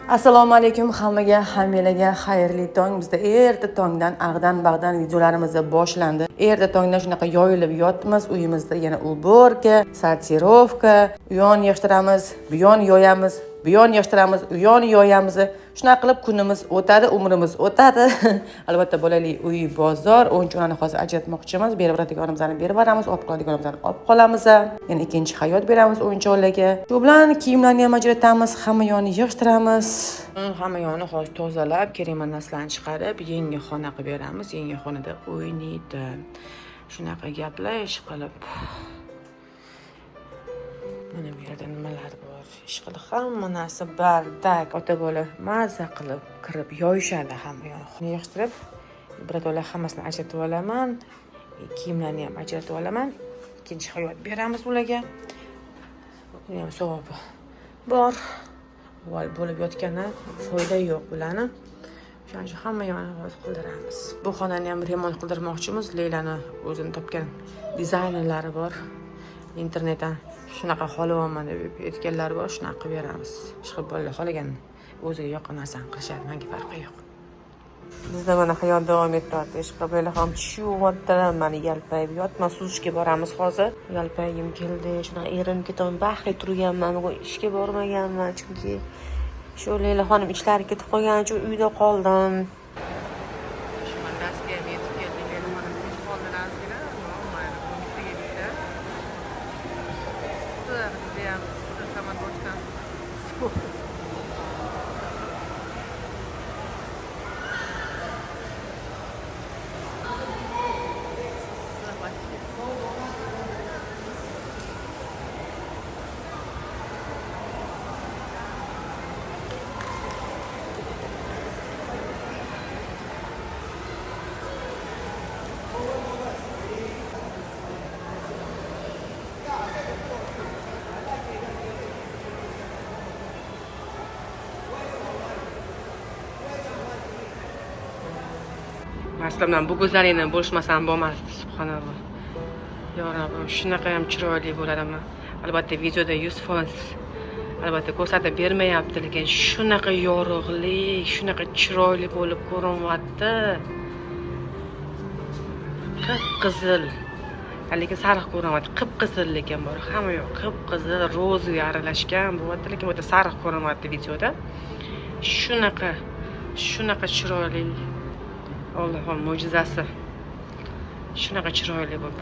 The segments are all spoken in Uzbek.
Assalomu alaykum hammaga xayrli tong. Bizda erta tongdan ag'dan bag'dan videolarimiz boshlandi. Erta tongdan shunaqa yoyilib yotmiz. Uyimizda yana уборка, sortirovka, u yon yig'ishtiramiz, bu yon yoyamiz, bu yon yig'ishtiramiz, u yon yoyamiz. Shunaqa qilib kunimiz o'tadi, umrimiz o'tadi. Albatta bolali uy, bozor, o'yinchoqlarni hozir ajratmoqchimiz. Berib beradiganimizni berib beramiz, olib qoladiganimizni olib qolamiz. Yana ikkinchi hayot beramiz o'yinchoqlarga. Shu bilan kiyimlarni ham ajratamiz, hamma yonni yig'ishtiramiz. Hamma yonni hozir tozalab, kerak narsalarni chiqarib, yangi xona qilib beramiz. Yangi xonada o'ynaydi. Shunaqa gaplar ish qilib. Mana bu yerda nimalar bor? Ish qilib hamma narsa bardak. Ota-bola maza qilib kirib yoyishadi hamma yonni yig'ishtirib. Birato'la hammasini ajratib olaman. Kiyimlarni ham ajratib olaman. Ikkinchi hayot beramiz ularga. Buni ham savobi bor. Bo'lib yotganda foyda yo'q bularni. Shuning uchun hamma yo'lni hozir qildiramiz. Bu xonani ham remont qildirmoqchimiz. Leylani o'zini topgan dizaynerlari bor. Internetdan shunaqa xohlaman deb aytganlar bor, shunaqa qilib beramiz. Ishqilib bolalar xohlagan o'ziga yoqqan narsani qilishadi, menga farqi yo'q. Bizda mana hayot davom etyapti. Ishqilib bolalar ham tushyaptilar, mani yalpayib yotma, suzishga boramiz hozir. Yalpagim keldi, shunaqa erim ketaman, baxtli turganman, bugun ishga bormaganman chunki shu Leyla xonim ishlari ketib qolgani uchun uyda qoldim. Aslan bu go'zallikni bo'lishmasam bo'lmasdi, subhanalloh. Yo Rabbim, shunaqa ham chiroyli bo'ladimi? Albatta videoda 100% albatta ko'rsatib bermayapti, lekin shunaqa yorug'lik, shunaqa chiroyli bo'lib ko'rinyapti. Qip-qizil. Lekin sariq ko'rinyapti. Qip-qizil lekin bor. Hamma yo'q, qip-qizil, rozga aralashgan bo'lyapti, lekin bu yerda sariq ko'rinyapti videoda. Shunaqa chiroyli. Allohning mo'jizasi. Shunaqa chiroyli bo'lib.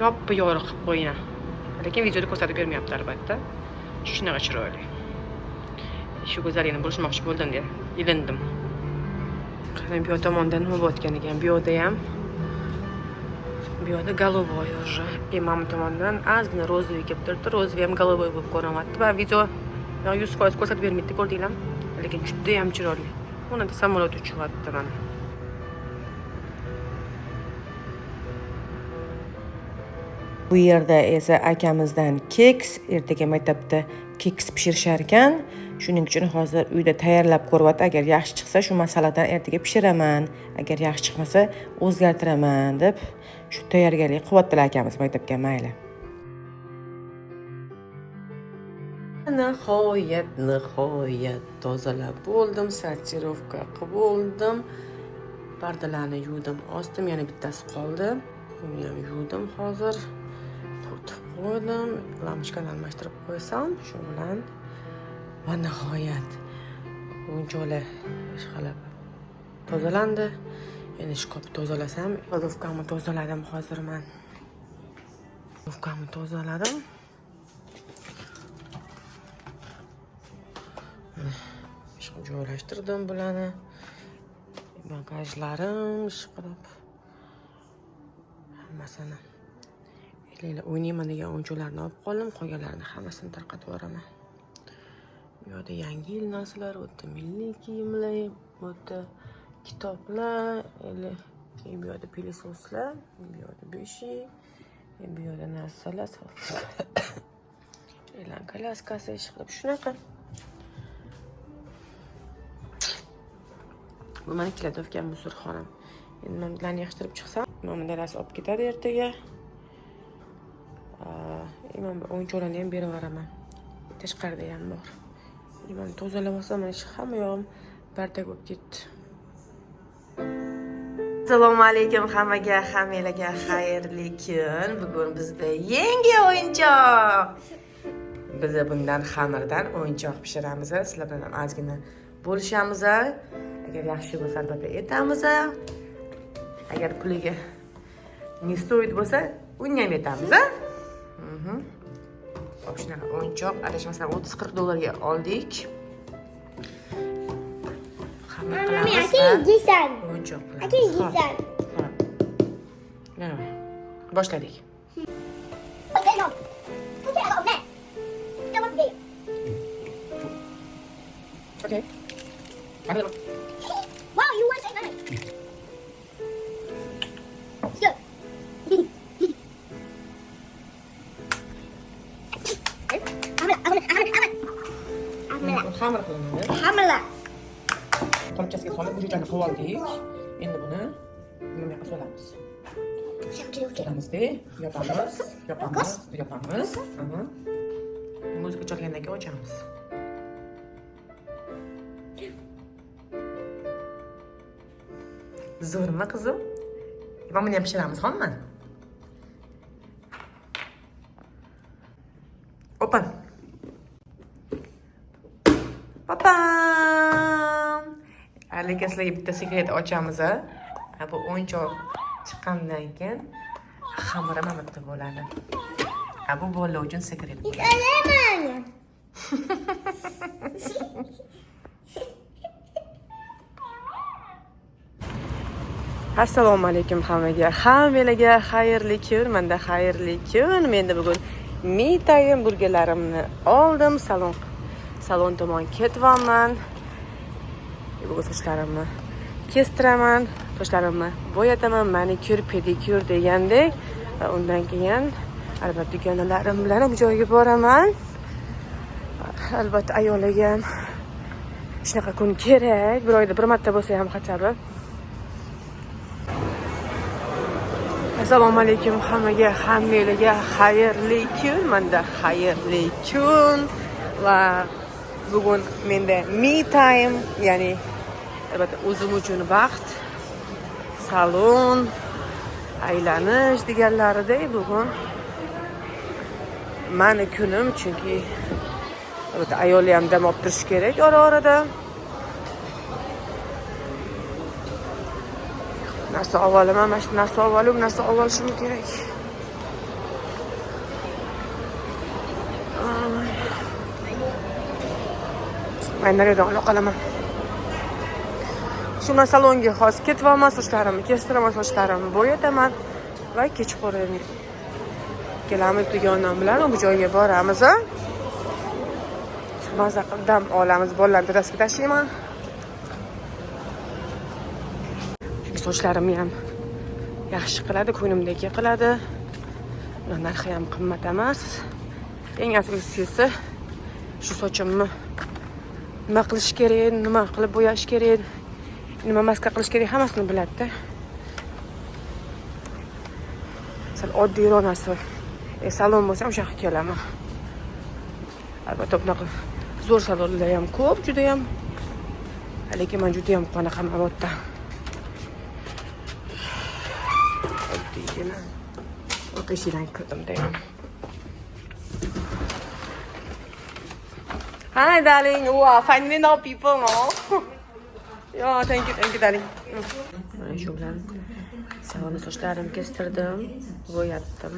Yorug' qilib qo'ygan. Lekin videoda ko'rsatib bermayapti albatta. Shunaqa chiroyli. Shu go'zallikni bo'lishmoqchi bo'ldim deb ilindim. Qarang, bu tomondan nima bo'layotgan ekan? Bu yoqda голубой уже. Imam tomonidan ozgina rozvoy kelib turibdi. Rozvoy ham голубой bo'lib ko'rinyapti va video 100% ko'rsatib bermaydi, ko'rdinglarmi? Lekin juda ham chiroyli. Unda samolyot uchyapti mana. Bu yerda esa akamizdan keks, ertaga maktabda keks pishirishar ekan. Shuning uchun hozir uyda tayyorlab ko'ryapti. Agar yaxshi chiqsa shu masaladan ertaga pishiraman, agar yaxshi chiqmasa o'zgartiraman deb shu tayyorgarlik qilyaptilar akamiz maktabga mayli. Nihoyat tozalab bo'ldim, sortirovka qilib bo'ldim. Pardalarni yuvdim, ostim, yana bittasi qoldi. Uni ham yuvdim hozir. Quritib qo'ydim, lampochkani almashtirib qo'ysam, shu bilan va nihoyat o'yinchoqlar ishqalab tozalandi. Yana shkofni tozalasam, kladovkamni tozaladim hozir men. Kladovkamni tozaladim. Joylashtirdim bularni. Bagajlarim ishqilib. Hammasini. Leyla o'ynayman degan o'yinchoqlarni olib qoldim, qolganlarini hammasini tarqatib yuboraman. Bu yerda yangi yil narsalar, o'tda milliy kiyimlar, o'tda kitoblar, bu yerda pilisoslar, bu yerda beshik, bu yerda narsalar. Leyla kalaskasi ishqilib shunaqa. Bu meni kladovkam musorxonam. Endi men bularni yig'ishtirib chiqsam, mana dadasi olib ketadi ertaga. Men o'yinchoqlarni ham berib yuboraman. Tashqarida ham bor. Men tozalamasam mana shu hamma yog'im bardak bo'lib ketdi. Assalomu alaykum hammaga, hammalarga xayrli kun. Bugun bizda yangi o'yinchoq. Biz bundan xamirdan o'yinchoq pishiramiz. Sizlar bilan ozgina bo'lishamiz. Agar yaxshi bo'lsa albatta etamiz. Agar puliga не стоит bo'lsa, uni ham etamiz. Hop shunaqa o'yinchoq, adashmasam 30-40 dollarga oldik. Xamir qilamiz. O'yinchoq qilamiz. Boshladik. Okay. Wow, you want to take mine? Good. Xamir qilinadi. Hamla. Qolipchasiga solib jo'jani qilib oldik. Endi buni nimaga solamiz? Solamizda, yopamiz. Muzika chalgandan keyin ochamiz. Zo'rmi qizim? Mana buni ham pishiramiz, xo'pmi? Open. Papam. Lekin sizlarga bitta sekret ochamiz. Bu o'yinchoq chiqqandan keyin xamiri mana bitta bo'ladi. Bu bolalar uchun sekret. Assalomu alaykum hammaga. Hammalarga xayrli kun. Menda xayrli kun. Menda bugun me time burgerlarimni oldim. Salon tomon ketyapman. Bugun sochlarimni kestiraman, sochlarimni bo'yataman, manikyur, pedikyur degandek. Va undan keyin albatta dugonalarim bilan ham joyga boraman. Albatta ayollarga ham shunaqa kun kerak. Bir oyda bir marta bo'lsa ham xachabi. Assalomu alaykum hammaga, hammalarga xayrli kun. Menda xayrli kun va bugun menda me time, ya'ni albatta o'zim uchun vaqt, salon, aylanish deganlaridek bugun mani kunim, chunki albatta ayollar ham dam olib turish kerak ora-orada. Narsa avvalaman, mana shu narsa avvalib, narsa avvalishim kerak. Men nariyoqdan olib qolaman. Shundan salonga hozir ketyapman, sochlarimni kestiraman, sochlarimni bo'yataman va kechqurun kelamiz dugonam bilan bu joyga boramiz. Maza qilib dam olamiz, bolalarni dadasiga tashlayman. Sochlarimni ham yaxshi qiladi, ko'nglimdagi qiladi. Narxi ham qimmat emas. Eng asosiysi shu sochimni nima qilish kerak, nima qilib bo'yash kerak, nima maska qilish kerak, hammasini biladi-da. Sal oddiyroq narsa. Salon bo'lsa o'sha yoqqa kelaman. Albatta bunaqa zo'r salonlar ham ko'p, juda ham. Lekin men juda ham qanaqa bo'ldi. Oddiygina o'qishdan kirdim deyman. Hi darling, wow, finally now people know. Yeah, thank you darling. Mana shu bilan salon sochlarimni kestirdim, bo'yatdim.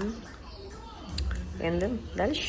Endi dalish.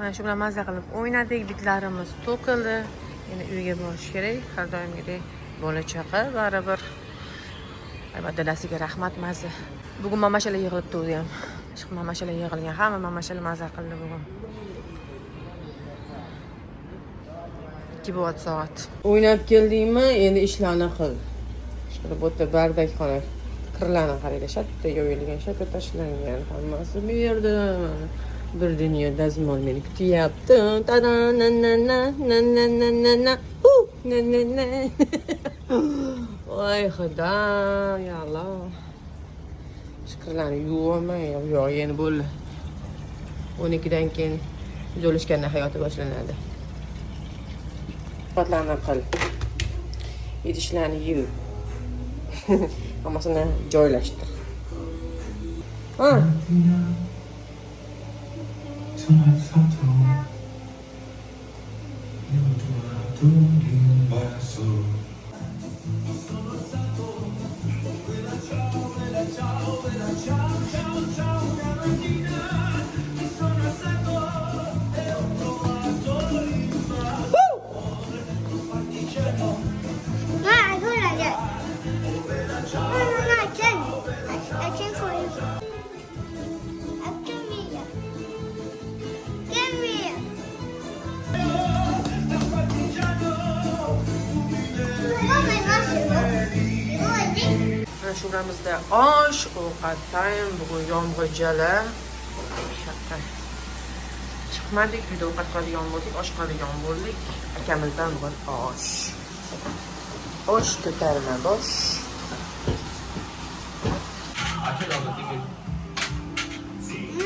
Mana shu bilan mazza qilib o'ynadik, bitlarimiz to'kildi. Endi uyga borish kerak. Har doimgidek bola chaqa baribir. Albatta dadasiga rahmat mazza. Bugun mamashalar yig'ilibdi o'zi ham. Ishq mamashalar yig'ilgan, hamma mamashalar mazza qildi bugun. 2 soat. O'ynab keldingmi? Endi ishlarni qil. Ishqilib bu yerda bardakxona kirlarni qaranglar, shatta yoyilgan, shatta tashlangan, hammasi bu yerda. Bir dunyo dazmol meni kutyapti. Tada na na na na na na na na. Na na na. Voy xudo, ya Alloh. Shukirlarni yuvaman, yo'q, endi bo'ldi. 12dan keyin jo'lishganda hayoti boshlanadi. Patlarni qil. Idishlarni yuv. Hammasini joylashtir. Ha. No, I go like that. No, I can. I can for you. Come here. Come here. Oh my gosh, you go like this. Mana shu ramizda osh, ovqat time, bugun yomg'ir jala. Shatta. Chiqmadik, uyda ovqat qiladigan bo'ldik, osh qiladigan bo'ldik. Akamizdan bugun osh. Osh ko'tarma bosh.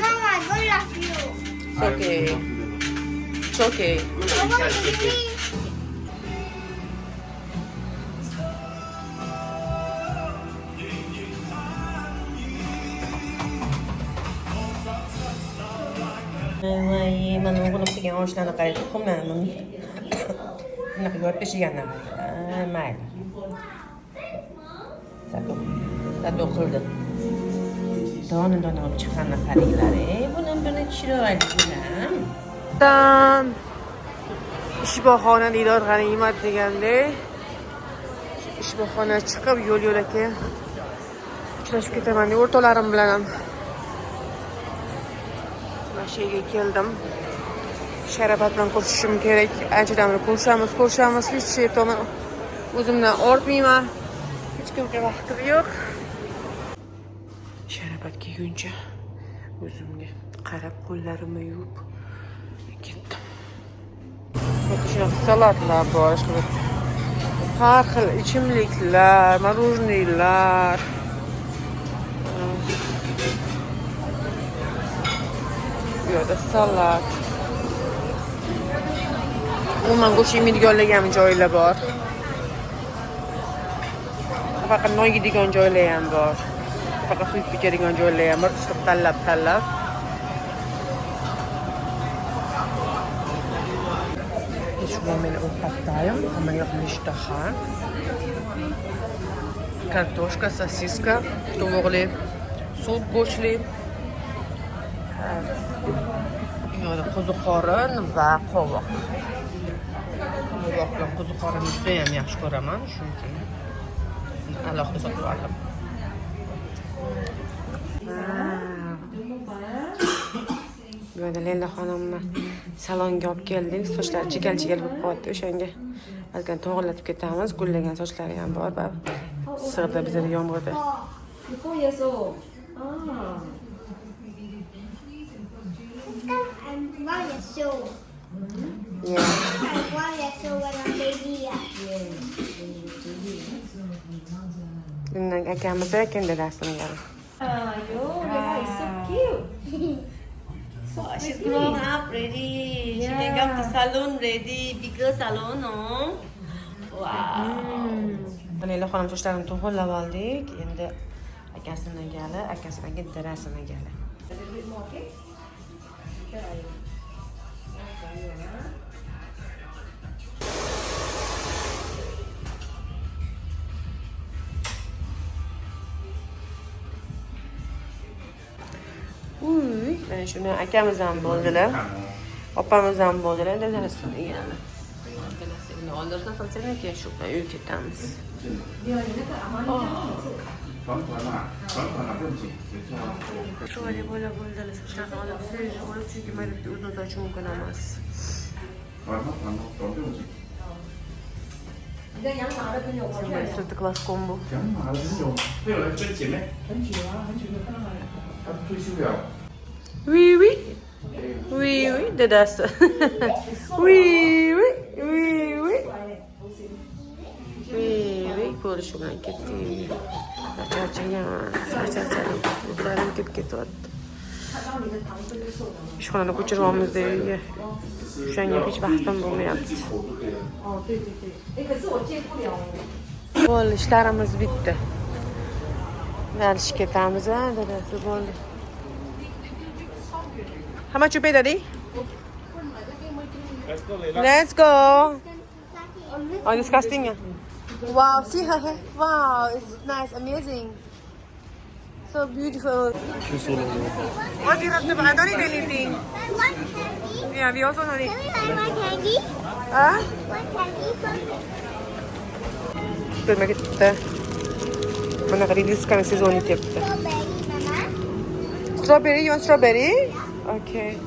Mama, I go like you. It's okay. It's okay. I want to see. Voy, mana o'g'lim qilgan oshlarni qarang, tuxumlarni. Bunaqa yorib pishganlar. Mayli. Sado qildi. Dona olib chiqqanini qaranglar. Buni chiroyli bilan. Tam ishboxona Didor G'animat degandek. Ishboxona chiqib yo'l-yo'lakay uchrashib ketaman deb o'rtoqlarim bilan ham. Mashaga keldim. Sharabat bilan ko'rishishim kerak. Anchadan beri ko'rishamiz. Hech yerda o'zimdan ortmayman. Hech kimga vaqtim yo'q. Sharabat kelguncha o'zimga qarab, qo'llarimni yuvib ketdim. Mana shunaqa salatlar bor, har xil ichimliklar, marujnilar. Bu yerda salat. Umuman go'sht yemaydiganlar joylar bor. Faqat non yeydigan joylar ham bor. Faqat suv ichadigan joylar ham bor. Ishqilib tanlab. Shunga men ovqatdayim. Hamma yoq ishtaha. Kartoshka, sosiska, tovuqli, sut go'shtli. Yo'da qo'ziqorin va qovoq. Qovoq bilan qo'ziqorinni juda ham yaxshi ko'raman, chunki alohida sotib oldim. Bu yerda Leyla xonimni salonga olib keldik. Sochlari chigal bo'lib qoldi. O'shanga azgan to'g'irlatib ketamiz. Gullagan sochlari ham bor. Sig'di bizda yomg'irda. I'm 1 years old. Yeah. I'm 1 years old when I'm baby. Bundan akamiz ekan dadasini yana. Wow, it's so cute. So she's grown up ready. She went up to salon ready, bigger salon, no? Wow. Leyla xonim sochlarini to'g'irlab oldik. Endi akasini gali, akasining dadasini gali. A little bit more, okay? Uy, mana shuni akamiz ham bo'ldilar. Opamiz ham bo'ldilar, dadasini yana. Dadasini oldirsa solsang keyin shu bilan uyga ketamiz. Şöyle böyle bo'ldilar, sochlarni olib surish olib, chunki mayda bitta uzun soch mumkin emas. Masterclass combo. Oui, oui. Oui, oui, dedasi. Oui, oui, oui, oui. Oui, oui, ko'rish bilan ketdik. Charchagan, uklarim ketib ketyapti. Ishxonani ko'chiryapmiz uyga. O'shanga hech vaqtim bo'lmayapti. Bo'ldi, ishlarimiz bitdi. Dalish ketamiz, dadasi bo'ldi. How much you pay, Daddy? Let's go. Oh, disgusting. Wow, see her hair. Wow, it's nice, amazing. So beautiful. What do you have to buy? I don't need anything. I want candy. Yeah, we also don't need. Can we buy more candy? Huh? One candy from Supermarketda bunaqa diskani sezon ketyapti. strawberry, Mama. Strawberry, you want strawberry? Okay.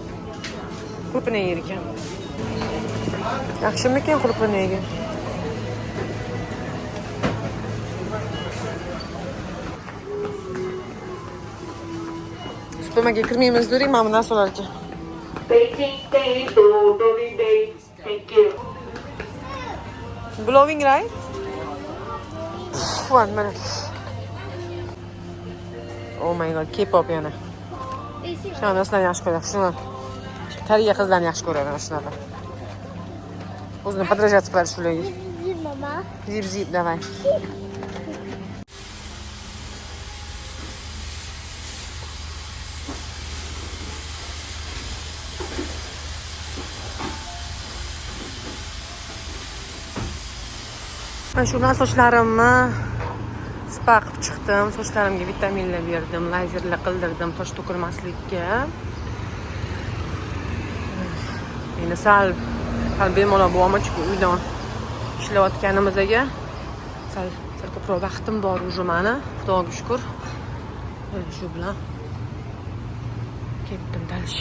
Qulupini yer ekan. Yaxshimikan qulupini yegan? Supermarketga kirmaymiz, during mana bu narsalarga. Baking day, blowing day. Thank you. Blowing, right? 1 minute. Oh my god, K-pop yana. Shunaqa narsalarni yaxshi ko'radi, shunaqa. Koreya qizlarni yaxshi ko'radi mana shunaqa. O'zini подражать qiladi shularga. Mama. Zip, давай. Mana shundan sochlarimni spa qilib chiqdim. Sochlarimga vitaminlar berdim, lazerlar qildirdim soch to'kilmaslikka. Endi sal bemalol bo'laman, chunki uydan ishlayotganimizga sal ko'proq vaqtim bor уже mani, Xudoga shukr. Shu bilan ketdim dalish.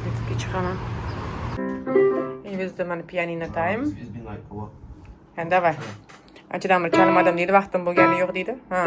Yetib chiqaman. Endi mana pianino time. It's been like what? Давай. Anchadan beri chalmadim deydi, vaqtim bo'lgani yo'q deydi. Ha.